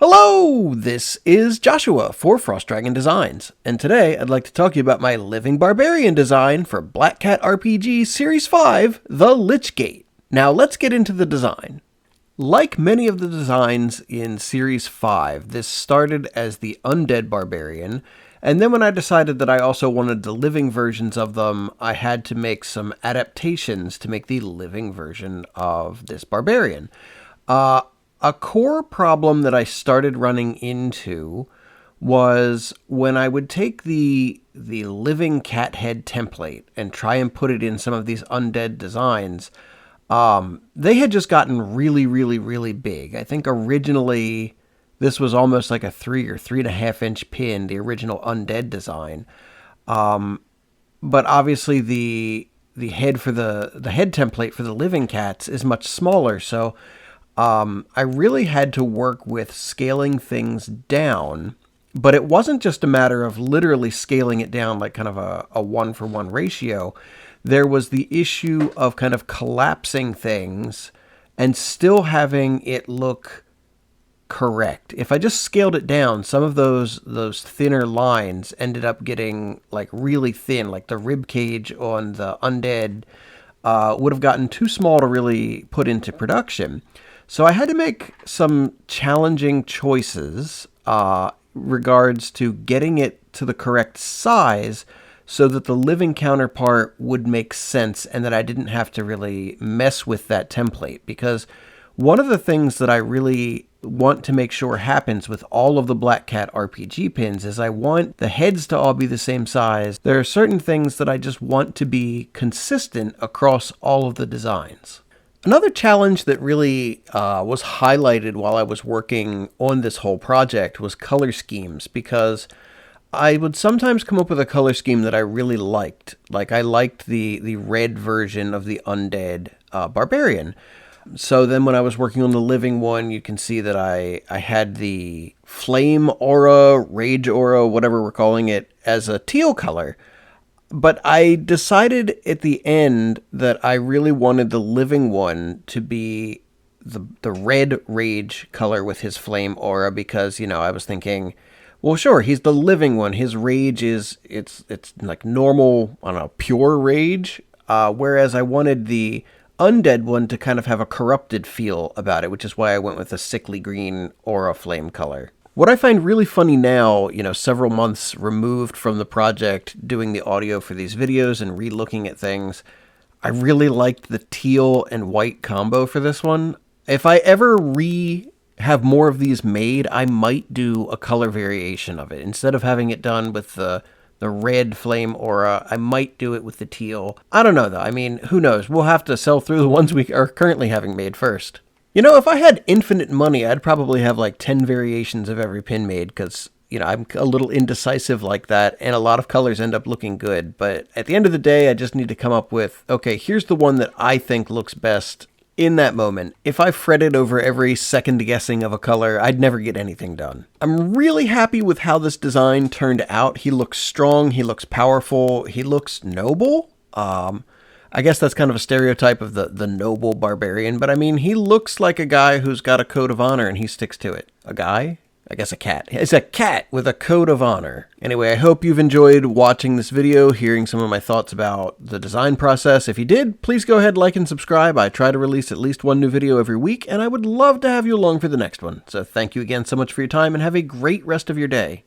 Hello, this is Joshua for Frost Dragon Designs, and today I'd like to talk to you about my Living Barbarian design for Black Cat RPG Series 5, the Lichgate. Now let's get into the design. Like many of the designs in Series 5, this started as the Undead Barbarian, and then when I decided that I also wanted the living versions of them, I had to make some adaptations to make the living version of this Barbarian. A core problem that I started running into was when I would take the living cat head template and try and put it in some of these undead designs, they had just gotten really big. I think originally this was almost like a 3 or 3.5 inch pin, the original undead design. But obviously the head for the head template for the living cats is much smaller, so I really had to work with scaling things down, but it wasn't just a matter of literally scaling it down like kind of a 1-for-1 ratio. There was the issue of kind of collapsing things and still having it look correct. If I just scaled it down, some of those thinner lines ended up getting like really thin, like the rib cage on the undead would have gotten too small to really put into production. So I had to make some challenging choices regards to getting it to the correct size so that the living counterpart would make sense and that I didn't have to really mess with that template. Because one of the things that I really want to make sure happens with all of the Black Cat RPG pins is I want the heads to all be the same size. There are certain things that I just want to be consistent across all of the designs. Another challenge that really was highlighted while I was working on this whole project was color schemes, because I would sometimes come up with a color scheme that I really liked. Like I liked the red version of the Undead Barbarian. So then when I was working on the living one, you can see that I had the flame aura, rage aura, whatever we're calling it, as a teal color. But I decided at the end that I really wanted the living one to be the red rage color with his flame aura because, you know, I was thinking, well, sure, he's the living one. His rage it's like normal, I don't know, pure rage. Whereas I wanted the undead one to kind of have a corrupted feel about it, which is why I went with a sickly green aura flame color. What I find really funny now, you know, several months removed from the project, doing the audio for these videos and re-looking at things, I really liked the teal and white combo for this one. If I ever have more of these made, I might do a color variation of it. Instead of having it done with the red flame aura, I might do it with the teal. I don't know, though. I mean, who knows? We'll have to sell through the ones we are currently having made first. You know, if I had infinite money, I'd probably have like 10 variations of every pin made because, you know, I'm a little indecisive like that and a lot of colors end up looking good. But at the end of the day, I just need to come up with, okay, here's the one that I think looks best in that moment. If I fretted over every second guessing of a color, I'd never get anything done. I'm really happy with how this design turned out. He looks strong, he looks powerful, he looks noble. I guess that's kind of a stereotype of the noble barbarian, but I mean, he looks like a guy who's got a code of honor and he sticks to it. A guy? I guess a cat. It's a cat with a code of honor. Anyway, I hope you've enjoyed watching this video, hearing some of my thoughts about the design process. If you did, please go ahead, like, and subscribe. I try to release at least one new video every week, and I would love to have you along for the next one. So thank you again so much for your time, and have a great rest of your day.